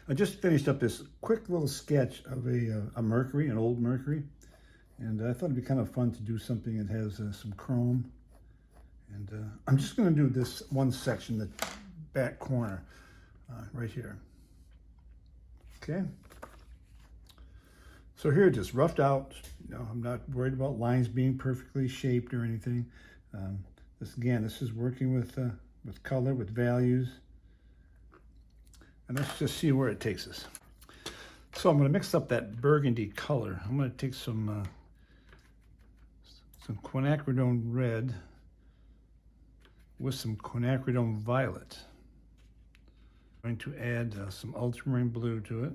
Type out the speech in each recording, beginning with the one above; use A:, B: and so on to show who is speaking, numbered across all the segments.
A: I just finished up this quick little sketch of a Mercury, an old Mercury, and I thought it'd be kind of fun to do something that has some chrome. And I'm just going to do this one section, the back corner, right here. Okay. So here, just roughed out. You know, I'm not worried about lines being perfectly shaped or anything. This is working with color, with values. And let's just see where it takes us. So I'm going to mix up that burgundy color. I'm going to take some quinacridone red with some quinacridone violet. I'm going to add some ultramarine blue to it.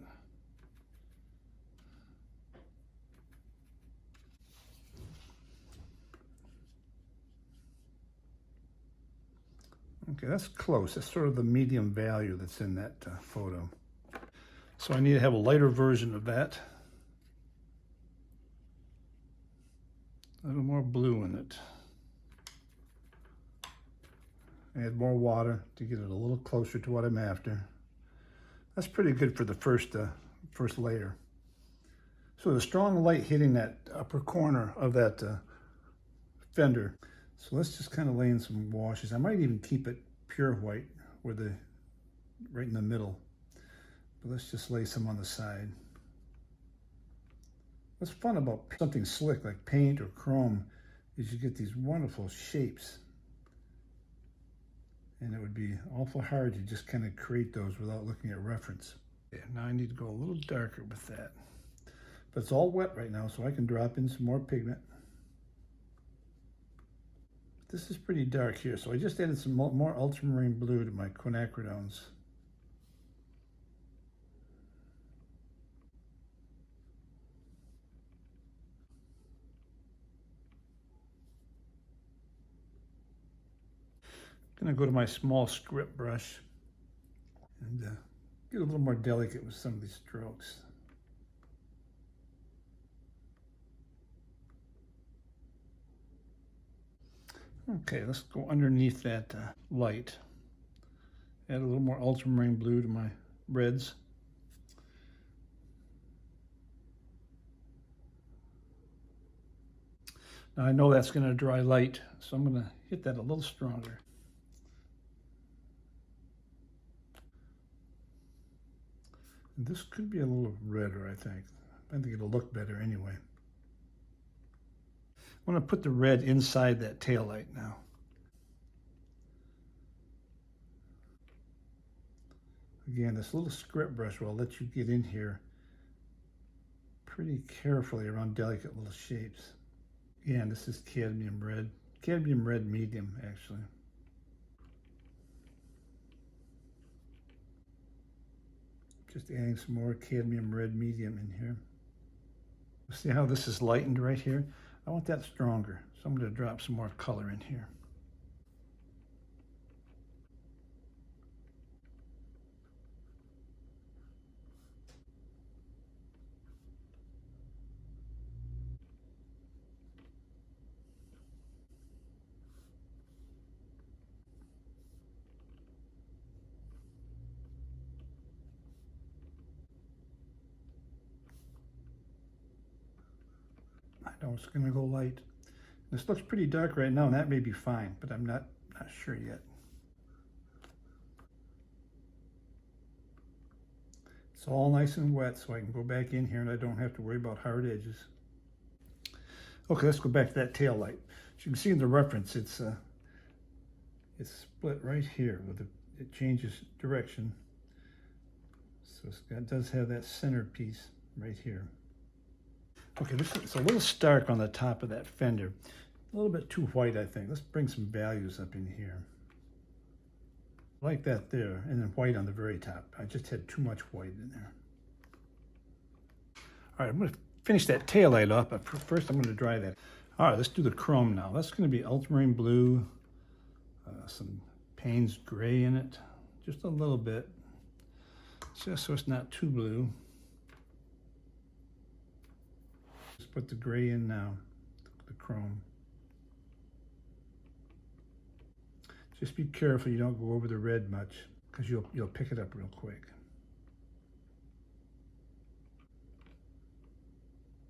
A: Okay, that's close. That's sort of the medium value that's in that photo. So I need to have a lighter version of that. A little more blue in it. Add more water to get it a little closer to what I'm after. That's pretty good for the first layer. So the strong light hitting that upper corner of that Fender. So let's just kind of lay in some washes. I might even keep it pure white right in the middle. But let's just lay some on the side. What's fun about something slick like paint or chrome is you get these wonderful shapes. And it would be awful hard to just kind of create those without looking at reference. Yeah, now I need to go a little darker with that. But it's all wet right now, so I can drop in some more pigment. This is pretty dark here, so I just added some more ultramarine blue to my quinacridones. I'm going to go to my small script brush and get a little more delicate with some of these strokes. Okay, let's go underneath that light. Add a little more ultramarine blue to my reds. Now I know that's going to dry light, so I'm going to hit that a little stronger. And this could be a little redder, I think. I think it'll look better anyway. I'm going to put the red inside that taillight now. Again, this little script brush will let you get in here pretty carefully around delicate little shapes. Again, this is cadmium red medium actually. Just adding some more cadmium red medium in here. See how this is lightened right here? I want that stronger, so I'm going to drop some more color in here. I know it's going to go light. This looks pretty dark right now, and that may be fine, but I'm not sure yet. It's all nice and wet, so I can go back in here and I don't have to worry about hard edges. Okay, let's go back to that tail light. As you can see in the reference, it's split right here. It changes direction. So it does have that center piece right here. Okay, it's a little stark on the top of that Fender. A little bit too white, I think. Let's bring some values up in here. Like that there, and then white on the very top. I just had too much white in there. All right, I'm going to finish that tail light off, but first I'm going to dry that. All right, let's do the chrome now. That's going to be ultramarine blue, some Payne's gray in it, just a little bit, just so it's not too blue. Just put the gray in now, the chrome. Just be careful you don't go over the red much, because you'll pick it up real quick.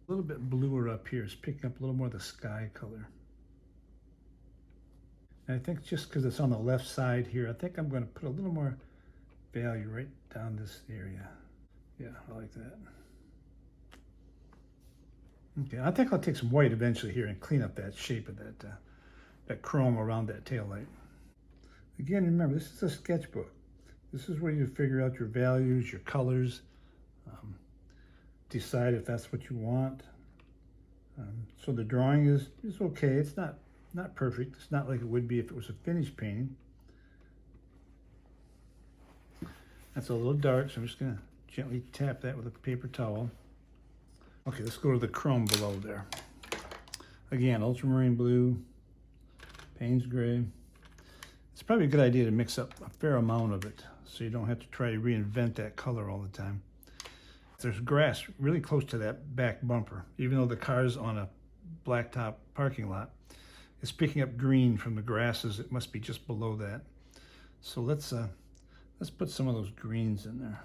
A: A little bit bluer up here. It's picking up a little more of the sky color. And I think just because it's on the left side here, I think I'm going to put a little more value right down this area. Yeah, I like that. Okay, I think I'll take some white eventually here and clean up that shape of that chrome around that tail light. Again, remember, this is a sketchbook. This is where you figure out your values, your colors, decide if that's what you want. So the drawing is okay. It's not perfect. It's not like it would be if it was a finished painting. That's a little dark, so I'm just gonna gently tap that with a paper towel. Okay, let's go to the chrome below there. Again, ultramarine blue, Payne's gray. It's probably a good idea to mix up a fair amount of it so you don't have to try to reinvent that color all the time. There's grass really close to that back bumper. Even though the car's on a blacktop parking lot, it's picking up green from the grasses. It must be just below that. So let's put some of those greens in there.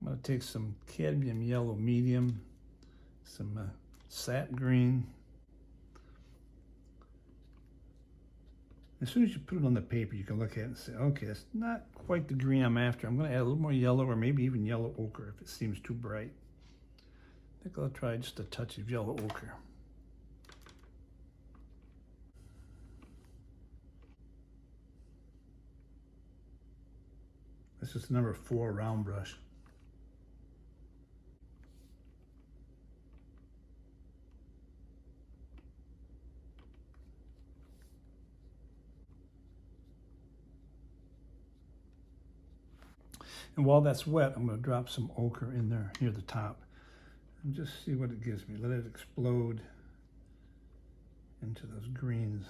A: I'm gonna take some cadmium yellow medium, some sap green. As soon as you put it on the paper, you can look at it and say, okay, it's not quite the green I'm after. I'm going to add a little more yellow or maybe even yellow ochre if it seems too bright. I think I'll try just a touch of yellow ochre. This is number 4 round brush. And while that's wet, I'm going to drop some ochre in there near the top and just see what it gives me. Let it explode into those greens.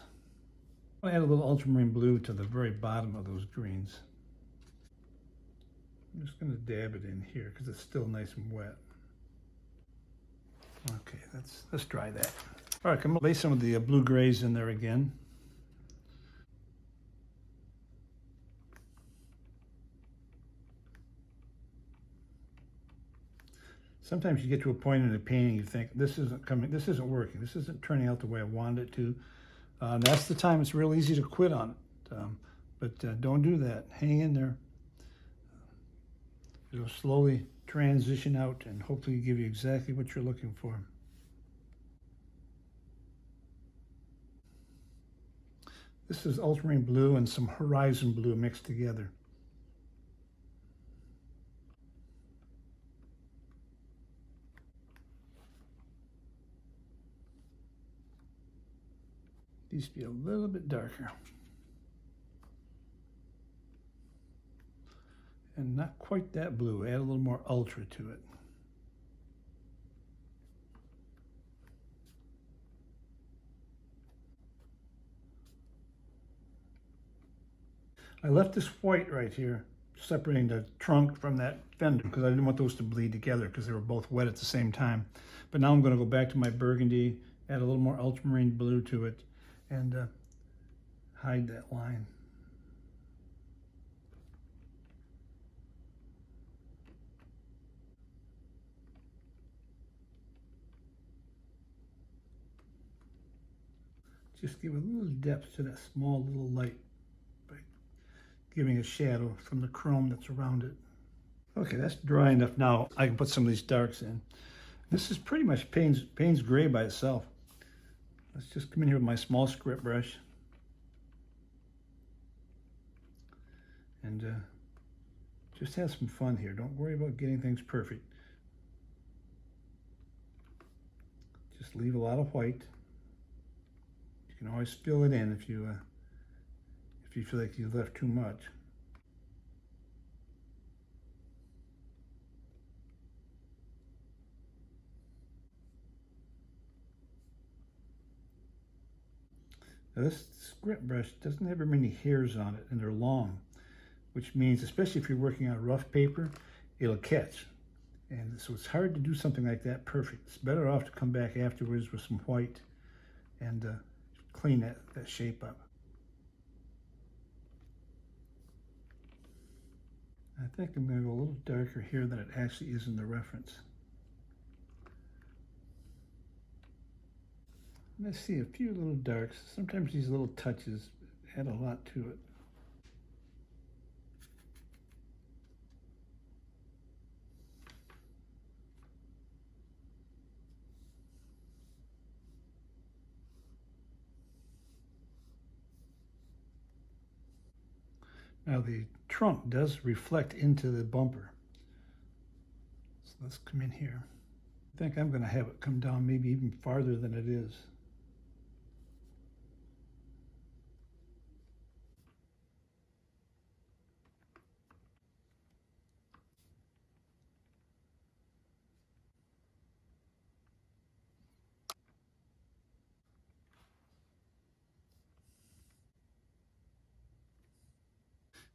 A: I'm going to add a little ultramarine blue to the very bottom of those greens. I'm just going to dab it in here because it's still nice and wet. Okay, let's try that. All right, I'm going to lay some of the blue grays in there again. Sometimes you get to a point in a painting you think, this isn't working, this isn't turning out the way I wanted it to. And that's the time it's real easy to quit on it. But don't do that. Hang in there. It'll slowly transition out and hopefully give you exactly what you're looking for. This is ultramarine blue and some horizon blue mixed together. These be a little bit darker. And not quite that blue. Add a little more ultra to it. I left this white right here, separating the trunk from that fender, because I didn't want those to bleed together because they were both wet at the same time. But now I'm going to go back to my burgundy, add a little more ultramarine blue to it, and hide that line. Just give a little depth to that small little light by giving a shadow from the chrome that's around it. Okay, that's dry enough now. I can put some of these darks in. This is pretty much Payne's gray by itself. Let's just come in here with my small script brush and just have some fun here. Don't worry about getting things perfect. Just leave a lot of white. You can always fill it in if you feel like you left too much. Now this script brush doesn't have very many hairs on it, and they're long, which means, especially if you're working on rough paper, it'll catch. And so it's hard to do something like that perfect. It's better off to come back afterwards with some white and clean that shape up. I think I'm going to go a little darker here than it actually is in the reference. I see a few little darks. Sometimes these little touches add a lot to it. Now the trunk does reflect into the bumper. So let's come in here. I think I'm going to have it come down maybe even farther than it is.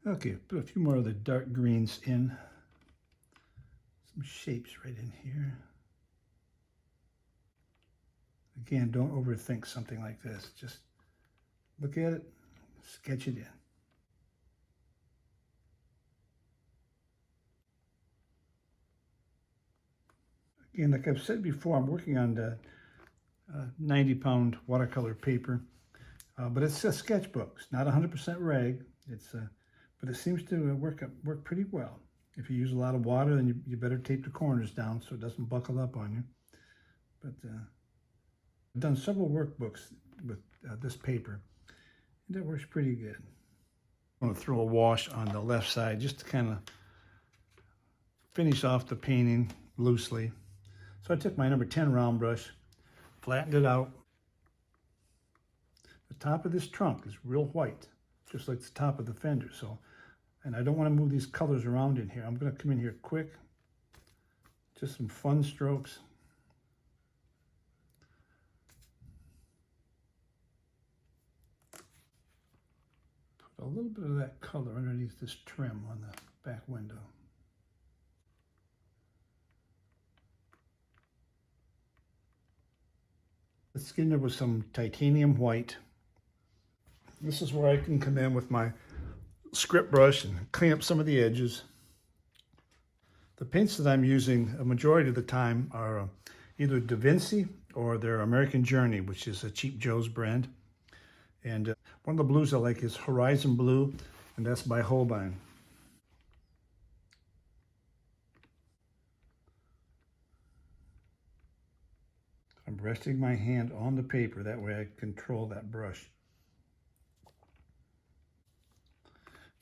A: Okay, put a few more of the dark greens in. Some shapes right in here. Again, don't overthink something like this. Just look at it, sketch it in. Again, like I've said before, I'm working on the 90-pound watercolor paper, but it's a sketchbook. It's not 100% rag. But it seems to work pretty well. If you use a lot of water, then you better tape the corners down so it doesn't buckle up on you. But I've done several workbooks with this paper, and it works pretty good. I'm going to throw a wash on the left side just to kind of finish off the painting loosely. So I took my number 10 round brush, flattened it out. The top of this trunk is real white, just like the top of the Fender. And I don't want to move these colors around in here. I'm going to come in here quick, just some fun strokes. Put a little bit of that color underneath this trim on the back window. Let's get in there with some titanium white. This is where I can come in with my script brush and clean up some of the edges. The paints that I'm using a majority of the time are either Da Vinci or their American Journey, which is a Cheap Joe's brand. And one of the blues I like is Horizon Blue, and that's by Hobson. I'm resting my hand on the paper, that way I control that brush.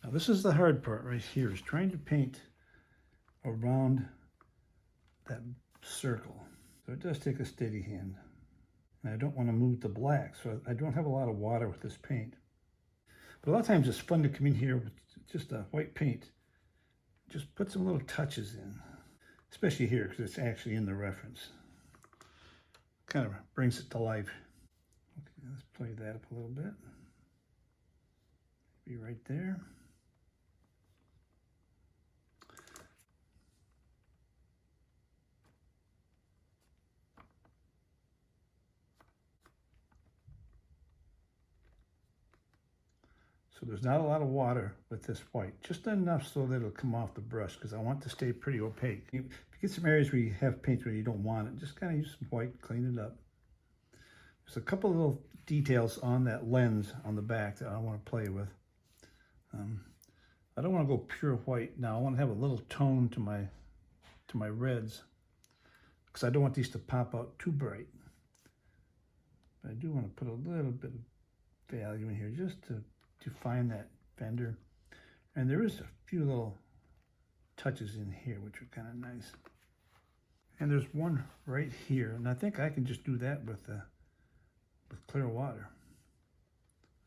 A: Now this is the hard part right here, is trying to paint around that circle. So it does take a steady hand. And I don't want to move the black, so I don't have a lot of water with this paint. But a lot of times it's fun to come in here with just a white paint. Just put some little touches in, especially here because it's actually in the reference. Kind of brings it to life. Okay, let's play that up a little bit. Be right there. So there's not a lot of water with this white, just enough so that it'll come off the brush because I want it to stay pretty opaque. If you get some areas where you have paint where you don't want it, just kind of use some white, clean it up. There's a couple of little details on that lens on the back that I want to play with. I don't want to go pure white now. I want to have a little tone to my reds because I don't want these to pop out too bright. But I do want to put a little bit of value in here just to find that Fender. And there is a few little touches in here which are kind of nice. And there's one right here, and I think I can just do that with clear water.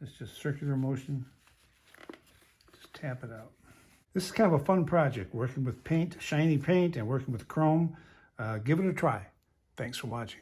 A: It's just circular motion. Just tap it out. This is kind of a fun project, working with paint, shiny paint, and working with chrome. Give it a try. Thanks for watching.